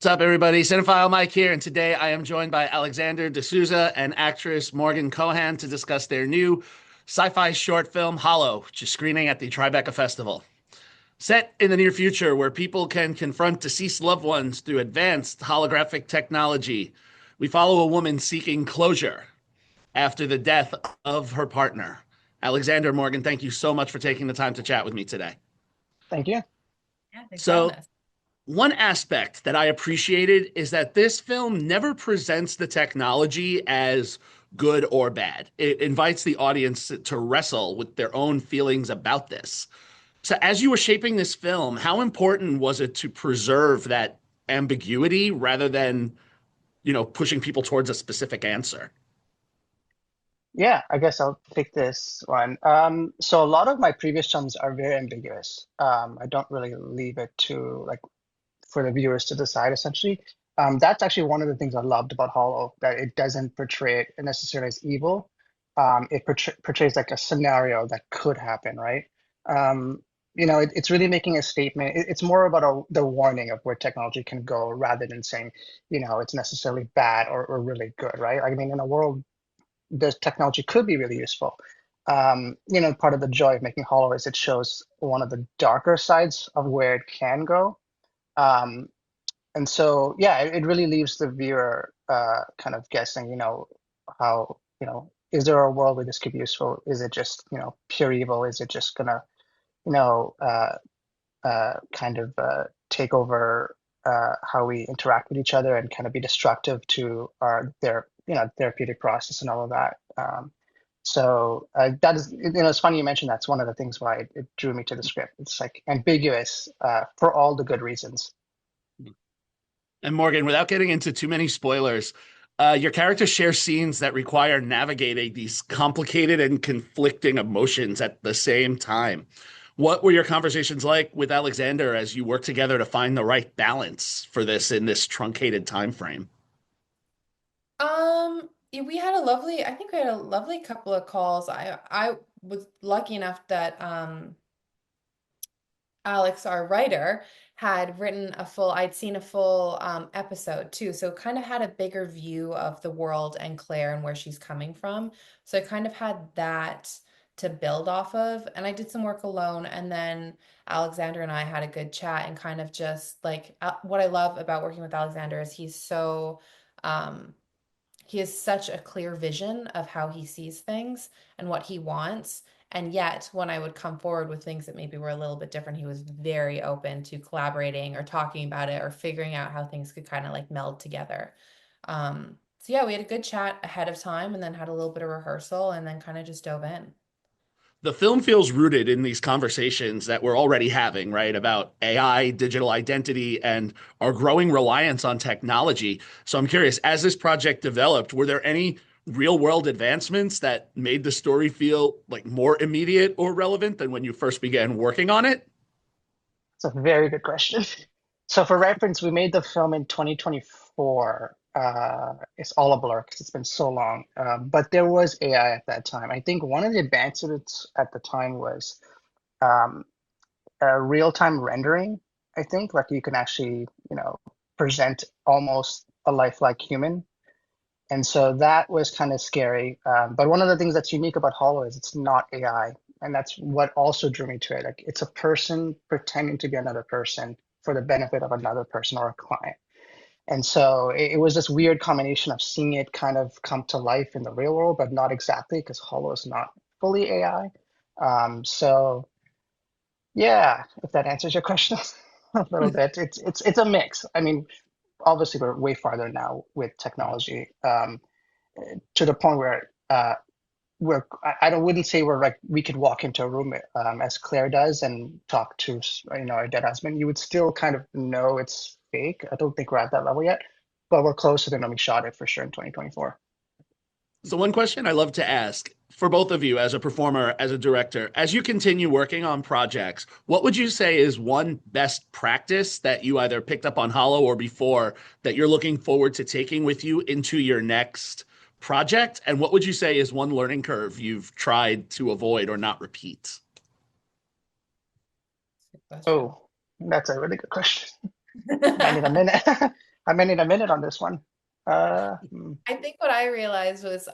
What's up, everybody? Cinephile Mike here, and today I am joined by Alexander DeSouza and actress Morgan Kohan to discuss their new sci-fi short film, Holo, which is screening at the Tribeca Festival. Set in the near future, where people can confront deceased loved ones through advanced holographic technology, we follow a woman seeking closure after the death of her partner. Alexander, Morgan, thank you so much for taking the time to chat with me today. Thank you. Yeah, thanks for having So, us. one aspect that I appreciated is that this film never presents the technology as good or bad. It invites the audience to wrestle with their own feelings about this. So, as you were shaping this film, how important was it to preserve that ambiguity rather than, pushing people towards a specific answer? Yeah, I guess I'll take this one. So a lot of my previous films are very ambiguous. I don't really leave it to like for the viewers to decide essentially. That's actually one of the things I loved about Hollow, that it doesn't portray it necessarily as evil. It portrays like a scenario that could happen, right? It's really making a statement. It's more about the warning of where technology can go rather than saying, it's necessarily bad or really good, right? I mean, in a world this technology could be really useful. Part of the joy of making Hollow is it shows one of the darker sides of where it can go. Um, and so, yeah, it really leaves the viewer kind of guessing, how, is there a world where this could be useful? Is it just, pure evil? Is it just gonna, you know, uh, kind of take over how we interact with each other and kind of be destructive to their therapeutic process and all of that. That is, it's funny you mentioned that's one of the things why it drew me to the script. It's like ambiguous for all the good reasons. And Morgan, without getting into too many spoilers, your character shares scenes that require navigating these complicated and conflicting emotions at the same time. What were your conversations like with Alexander as you worked together to find the right balance for this in this truncated time frame? Yeah, I think we had a lovely couple of calls. I was lucky enough that Alex, our writer, had written I'd seen a full episode too. So kind of had a bigger view of the world and Claire and where she's coming from. So I kind of had that to build off of. And I did some work alone. And then Alexander and I had a good chat and kind of just like what I love about working with Alexander is um, he has such a clear vision of how he sees things and what he wants. And yet, when I would come forward with things that maybe were a little bit different, he was very open to collaborating or talking about it or figuring out how things could kind of like meld together. So yeah, we had a good chat ahead of time and then had a little bit of rehearsal and then kind of just dove in. The film feels rooted in these conversations that we're already having, right? About AI, digital identity, and our growing reliance on technology. So I'm curious, as this project developed, were there any real world advancements that made the story feel like more immediate or relevant than when you first began working on it? It's a very good question. So for reference, we made the film in 2024. It's all a blur because it's been so long. But there was AI at that time. I think one of the advancements at the time was um, real-time rendering. I think like you can actually, present almost a lifelike human. And so that was kind of scary. But one of the things that's unique about Hollow is it's not AI. And that's what also drew me to it. Like it's a person pretending to be another person for the benefit of another person or a client. And so it was this weird combination of seeing it kind of come to life in the real world, but not exactly because Hollow is not fully AI. So yeah, if that answers your question a little bit, it's a mix. I mean, obviously we're way farther now with technology. To the point where I don't wouldn't say we're like we could walk into a room as Claire does and talk to a dead husband. You would still kind of know it's fake. I don't think we're at that level yet, but we're closer than when we shot it for sure in 2024. So, one question I love to ask for both of you as a performer, as a director, as you continue working on projects, what would you say is one best practice that you either picked up on Hollow or before that you're looking forward to taking with you into your next project? And what would you say is one learning curve you've tried to avoid or not repeat? Good question. Oh, that's a really good question. I need a minute. I may need a minute on this one. Hmm. I think what I realized was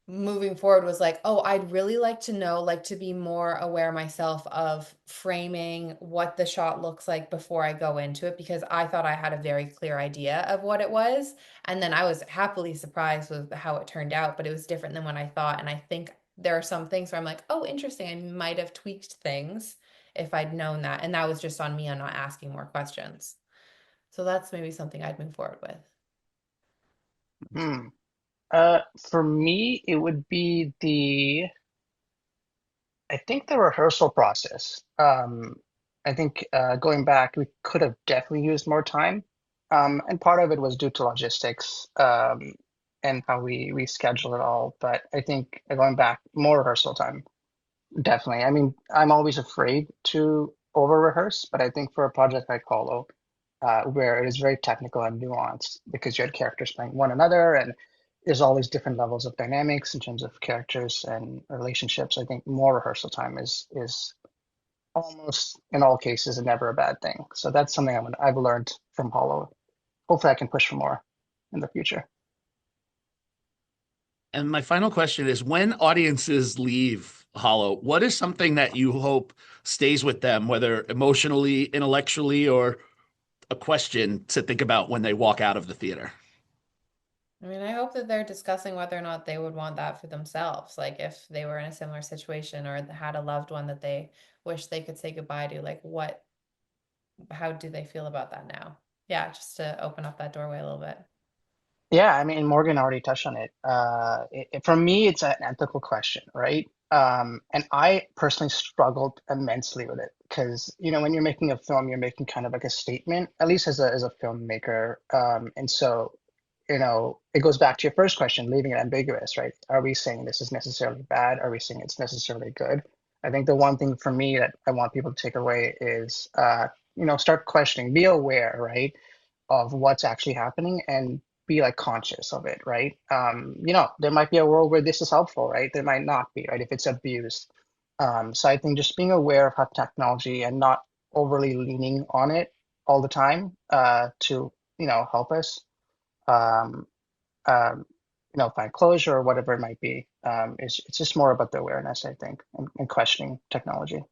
moving forward was like, oh, I'd really like to know, like to be more aware myself of framing what the shot looks like before I go into it, because I thought I had a very clear idea of what it was. And then I was happily surprised with how it turned out, but it was different than what I thought. And I think there are some things where I'm like, oh, interesting. I might have tweaked things if I'd known that. And that was just on me on not asking more questions. So that's maybe something I'd move forward with. Hmm. For me, it would be I think the rehearsal process. I think going back, we could have definitely used more time. And part of it was due to logistics, and how we schedule it all. But I think going back, more rehearsal time, definitely. I mean, I'm always afraid to over rehearse, but I think for a project like Holo, where it is very technical and nuanced because you had characters playing one another and there's all these different levels of dynamics in terms of characters and relationships. I think more rehearsal time is almost in all cases never a bad thing. So that's something I've learned from Holo. Hopefully, I can push for more in the future. And my final question is, when audiences leave Hollow, what is something that you hope stays with them, whether emotionally, intellectually, or a question to think about when they walk out of the theater? I mean, I hope that they're discussing whether or not they would want that for themselves. Like if they were in a similar situation or had a loved one that they wish they could say goodbye to, like how do they feel about that now? Yeah, just to open up that doorway a little bit. Yeah, I mean, Morgan already touched on it. For me, it's an ethical question, right? And I personally struggled immensely with it because, when you're making a film, you're making kind of like a statement, at least as a filmmaker. And so, it goes back to your first question, leaving it ambiguous, right? Are we saying this is necessarily bad? Are we saying it's necessarily good? I think the one thing for me that I want people to take away is, start questioning, be aware, right? Of what's actually happening and be like conscious of it, right? There might be a world where this is helpful, right? There might not be, right? If it's abused. So I think just being aware of how technology and not overly leaning on it all the time to, help us, um, um, find closure or whatever it might be. It's just more about the awareness, I think, and questioning technology.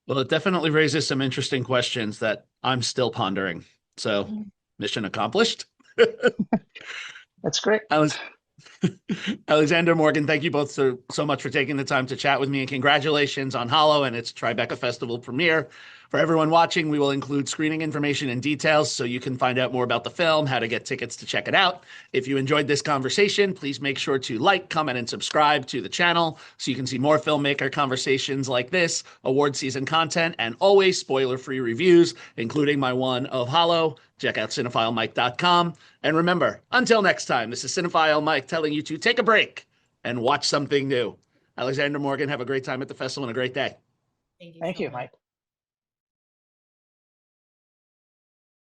Well, it definitely raises some interesting questions that I'm still pondering. So, Mhm. mission accomplished. That's great. Alex, Alexander, Morgan, thank you both so much for taking the time to chat with me, and congratulations on Hollow and its Tribeca Festival premiere. For everyone watching, we will include screening information and details so you can find out more about the film, how to get tickets to check it out. If you enjoyed this conversation, please make sure to like, comment, and subscribe to the channel so you can see more filmmaker conversations like this, award season content, and always spoiler-free reviews, including my one of Hollow. Check out cinephilemike.com. And remember, until next time, this is Cinephile Mike telling you to take a break and watch something new. Alexander, Morgan, have a great time at the festival and a great day. Thank you Thank so you, much. Mike.